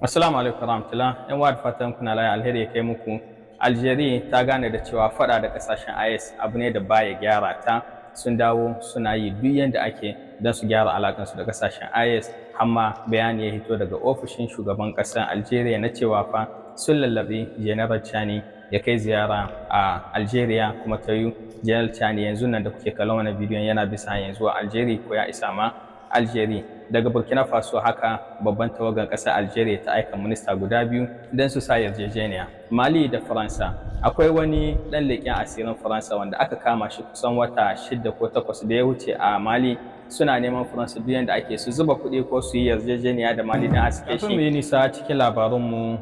Assalamu alaikum warahmatullah. Yan wa da fatan kuna lafiya, alheri ya kai muku. Algeria ta gane da cewa fada da kasashen IS abu ne da baya gyara ta. Sun dawo suna yi duk yanda ake don su gyara alakansu da kasashen IS. Amma bayani ya hito daga ofishin shugaban kasar Algeria na cewa fa sun lallabi General Chani ya kai ziyara a Algeria, kuma ta yi General Chani yanzu nan da kuke kallon wannan bidiyon yana bisa yanzu a Algeria ko ya isa ma Algeria. Daga Burkina Faso haka babban tawagan ƙasar Algeria ta aika minista guda biyu don su sa yarjejeniya. Mali da Faransa, akwai wani ɗan leƙen asirin Faransa wanda aka kama shi kusan wata 6 ko 8 da ya wuce a Mali. Suna neman Faransa duk yanda ake su zuba kuɗi ko su yi yarjejeniya da Mali don a sake shi. Mu yi nisa cikin labarunmu,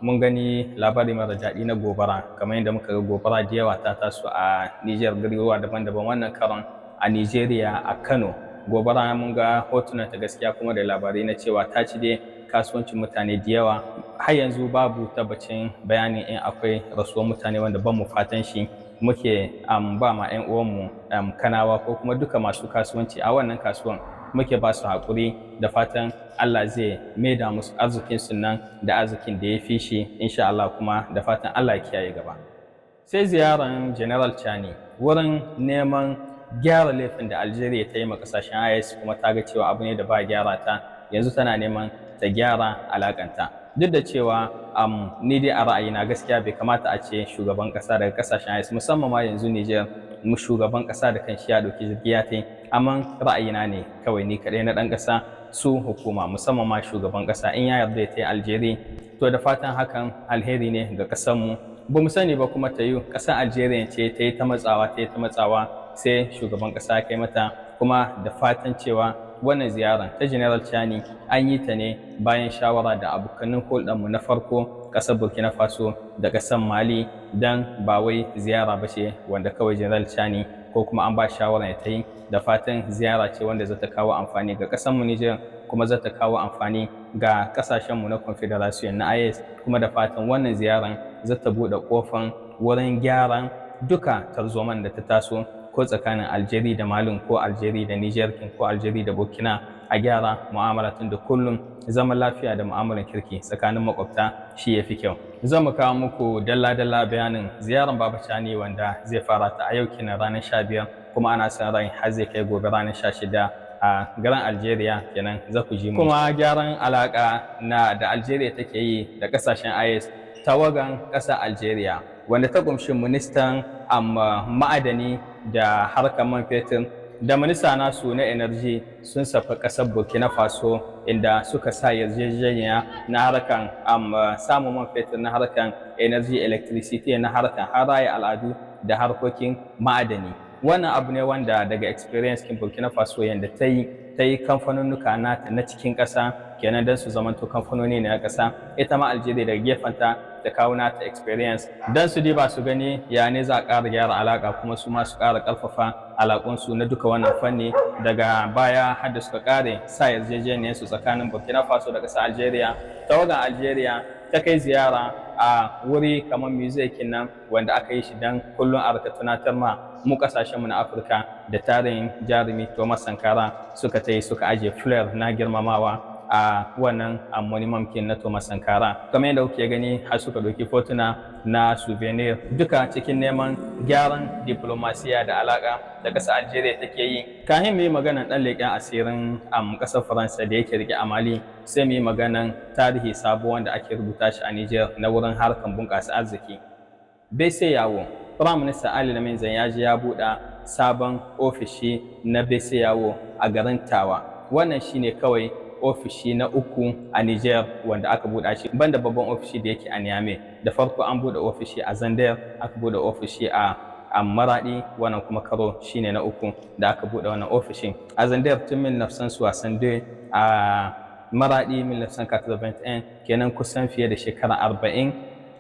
mun gani labari mara daɗi na gobara, kamar yadda muka ga gobara da yawa ta taso a Niger, garuruwa daban-daban. Wannan karon a Nigeria, a Kano, gobara mun ga hotunan ta gaskiya kuma da labarai na cewa ta ci dai kasuwancin mutane da yawa. Har yanzu babu tabbacin bayanin in akwai rasuwar mutane, wanda ban mu fatan shi. Muke ba ma 'yan uwanmu kanawa ko kuma duka masu kasuwanci a wannan kasuwan, muke ba su haƙuri da fatan Allah zai maida musu arzikin su nan da arzikin da ya fi shi insha Allah, kuma da fatan Allah ya kiyaye gaba. Sai ziyaran General Chani wurin neman gyara laifin da Algeria ta yi ma kasashen IS, kuma ta ga cewa abu ne da ba gyara ta. Yanzu tana neman ta gyara alakanta, duk da cewa ni dai a ra'ayina gaskiya bai kamata a ce shugaban kasa daga kasashen IS, musamman ma yanzu Niger, shugaban kasa da kanshi ya dauki jirgi ya tai. Amma ra'ayina ne kawai, ni kadai na dan kasa, su hukuma musamman ma shugaban kasa in ya yarda ya tai Algeria, to da fatan hakan alheri ne ga kasar mu. Ba mu sani ba kuma ta yi kasar Algeria ce ta yi ta matsawa sai shugaban kasa ya kai mata, kuma da fatan cewa wannan ziyarar ta General Chani an yi ta ne bayan shawara da abokanin hulɗarmu na farko, ƙasar Burkina Faso da ƙasar Mali, dan ba wai ziyara ba ce wanda kawai General Chani ko kuma an ba shawara ya ta yi. Da fatan ziyara ce wanda za ta kawo amfani ga ƙasarmu Niger, kuma za ta kawo amfani ga ƙasashenmu na Confederation na IS, kuma da fatan wannan ziyarar za ta buɗe ƙofan wurin gyaran duka tarzoman da ta taso ko tsakanin Algeria da Mali, ko Algeria da Niger, ko Algeria da Burkina, a gyara mu'amala, tun da kullum zaman lafiya da mu'amalar kirki tsakanin makwabta shi ya fi kyau. Zan mu kawo muku dalla-dalla bayanin ziyarar Baba Chani wanda zai fara ta a yau kenan ranar 15, kuma ana sa ran har zai kai gobe ranar 16 a garin Algeria kenan, za ku ji mu. Kuma gyaran alaka da Algeria take yi da kasashen IS, tawagan ƙasar Algeria wanda ta kumshi ministan ma'adani da harkar man fetur da minista nasu na energy sun safa ƙasar Burkina Faso, inda suka sa yarjejeniya na harkar samun man fetur, na harkar energy electricity, na harkar haraya al'adu da harkokin ma'adani. Wannan abu ne wanda daga experience kin Burkina Faso yanda ta yi kamfanonuka na cikin ƙasa kenan don su zamanto kamfanoni na ƙasa. Ita ma Algeria daga gefenta ta kawo nata experience don su diba su gani ya ne za a ƙara gyara alaƙa, kuma su ma su ƙara ƙarfafa alaƙunsu na duka wannan fanni. Daga baya har da suka ƙare sa yarjejeniyarsu tsakanin Burkina Faso da ƙasar Algeria, tawagan Algeria ta kai ziyara a wuri kamar museum nan wanda aka yi shi don kullum a rika tunatar ma mu kasashenmu na Afirka da tarihin jarumi Thomas Sankara. Suka ta yi suka aje flare na girmamawa a wannan monument na Thomas Sankara, kamar yadda kuke gani, har suka ɗauki fotuna na souvenir, duka cikin neman gyaran diplomasiya da alaƙa da ƙasar Algeria take yi. Kafin mu yi maganan ɗan leƙen asirin ƙasar Faransa da yake rike a Mali, sai mu yi maganan tarihi sabo wanda ake rubuta shi a Niger na wurin harkar bunƙasa arziki. Bese Yawo, Prime Minister Ali Lamin Zan ya je ya buɗe sabon ofishi na Bese Yawo a garin Tawa. Wannan shine kawai ofishi na uku a Niger wanda aka buɗe shi, banda babban ofishi da yake a Niamey. Da farko an buɗe ofishi a Zandar, aka buɗe ofishi a Maradi, wannan kuma karo shine na uku da aka buɗe wannan ofishin. A Zandar tun 1962, a Maradi 1981, kenan kusan fiye da shekara 40.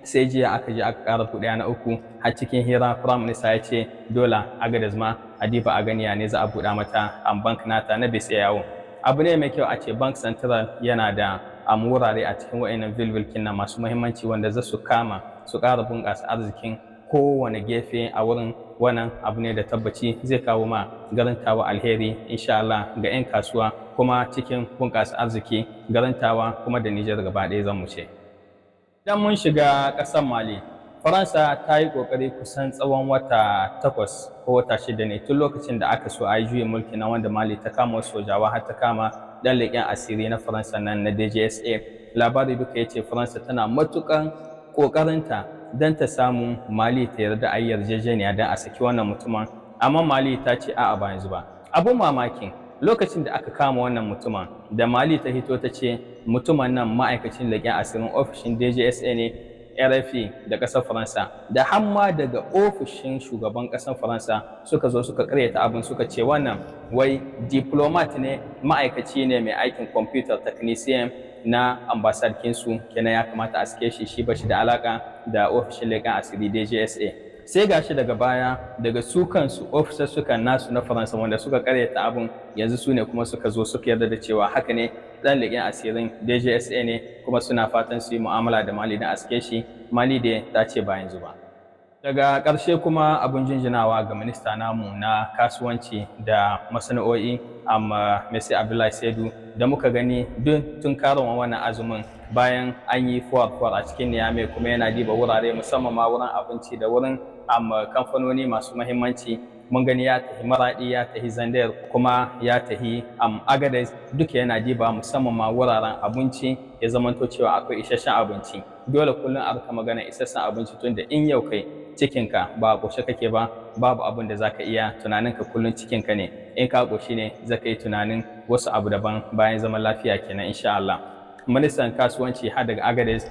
Sai jiya aka je aka ƙara buɗe na uku. Har cikin hira Prime Minister ya ce dole Agadez ma a diba a gani ne za a buɗe mata bank nata na Bese Yawo. Abu ne mai kyau a ce Bank Central yana da wurare a cikin wa'annan vilvilkin na masu muhimmanci wanda za su kama su ƙara bunƙasa arzikin kowane gefe a wurin. Wannan abu ne da tabbaci zai kawo ma garin Tawa alheri insha Allah ga 'yan kasuwa kuma cikin bunƙasa arziki garin Tawa kuma da Nijar gaba ɗaya zan mu ce. Idan mun shiga ƙasar Mali, Faransa ta yi ƙoƙari kusan tsawon wata 8 ko wata 6 ne tun lokacin da aka so a yi juyin mulki na wanda Mali ta kama wasu sojawa har ta kama ɗan leƙen asiri na Faransa nan na DGSA. Labari duka ya ce Faransa tana matuƙar ƙoƙarinta don ta samu Mali ta yarda a yi yarjejeniya don a saki wannan mutumin, amma Mali ta ce a'a ba yanzu ba. Abun mamakin lokacin da aka kama wannan mutumin da Mali ta hito ta ce mutumin nan ma'aikacin leƙen asirin ofishin DGSA ne, RFI da ƙasar Faransa, da hamma daga ofishin shugaban ƙasar Faransa suka zo suka karyata abin, suka ce wannan wai diplomat ne, ma'aikaci ne mai aikin computer technician na ambasadkinsu, kenan ya kamata a sake shi ba shi da alaka da ofishin leƙen asiri DGSA. Sai gashi daga baya daga su kansu ofisassukan nasu na Faransa wanda suka karyata abin, yanzu su ne kuma suka zo suka yarda da cewa haka ne ɗan leƙen asirin DGSA ne, kuma suna fatan su yi mu'amala da Mali na aske shi. Mali da ta ce ba yanzu ba. Daga ƙarshe kuma abin jinjinawa ga minista namu na kasuwanci da masana'o'i Messi Abdoulaye Seydou da muka gani tun karon wannan azumin bayan an yi fuwar a cikin Niamey, kuma yana diba wurare musamman ma wurin abinci da wurin kamfanoni masu mahimmanci. Mun gani ya tafi Maradi, ya tafi Zandar, kuma ya tafi Agadez, duka yana diba musamman ma wuraren abinci ya zamanto cewa akwai isasshen abinci. Dole kullum a rika magana isasshen abinci, tunda in yau kai cikinka ba ƙoshe kake ba, babu abin da zaka iya, tunaninka kullum cikinka ne. In ka ƙoshi ne zaka yi tunanin wasu abu daban bayan zaman lafiya kenan insha Allah. Ministan kasuwanci har daga Agadez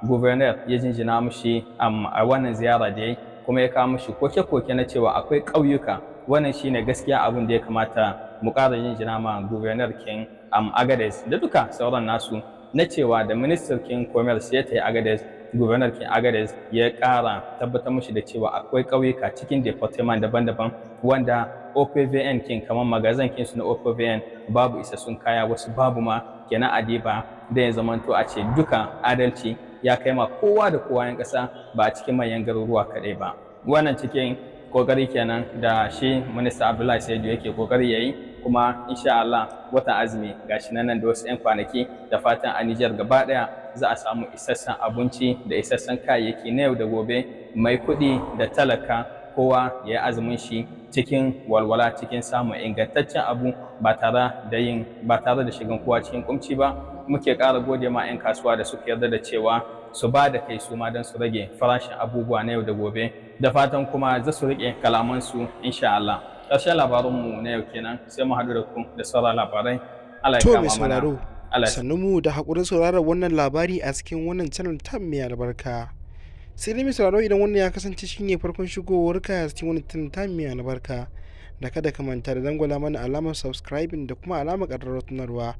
governor ya jinjina mushi a wannan ziyara da ya yi, kuma ya kawo mushi koke-koke na cewa akwai ƙauyuka. Wannan shine gaskiya abin da ya kamata mu ƙara jinjina ma governor kin Agadez da duka sauran nasu, na cewa da minister kin commerce ya tafi Agadez, governor kin Agadez ya ƙara tabbatar mushi da cewa akwai ƙauyuka cikin department daban-daban wanda OPVN kin kamar magazan kin su na OPVN babu isassun kaya, wasu babu ma, kenan adiba da ya zamanto a ce duka adalci ya kai ma kowa da kowa yan ƙasa, ba a cikin manyan garuruwa kaɗai ba. Wannan cikin kokari kenan da shi minista Abdoulaye Seydou yake kokari yayi, kuma insha Allah watan azumi gashi nan da wasu 'yan kwanaki, da fatan a Nijar gaba ɗaya za a samu isassun abinci da isassun kayayyaki na yau da gobe, mai kuɗi da talaka kowa ya yi azumin shi cikin walwala, cikin samun ingantaccen abu ba tare da shigan kowa cikin kumci ba. Muke ƙara gode ma 'yan kasuwa da suka yarda da cewa su ba da kai su ma don su rage farashin abubuwa na yau da gobe, da fatan kuma za su riƙe kalamansu insha Allah. Ƙarshen labarinmu na yau kenan, sai mu haɗu da ku da sauran labarai. Allah ya kama mana. Sannu mu da haƙurin sauraron wannan labari a cikin wannan channel ta mai albarka. Sai dai mai sauraro, idan wannan ya kasance shine farkon shigowar ka a cikin wannan channel ta mai albarka, da kada ka manta da dangwala mana alamar subscribing da kuma alamar ƙararrawar tunarwa.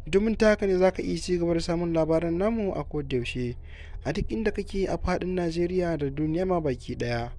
Domin ta haka ne za ka iya ci gaba da samun labaran namu a kodayaushe a duk inda kake a faɗin Najeriya da duniya ma baki ɗaya.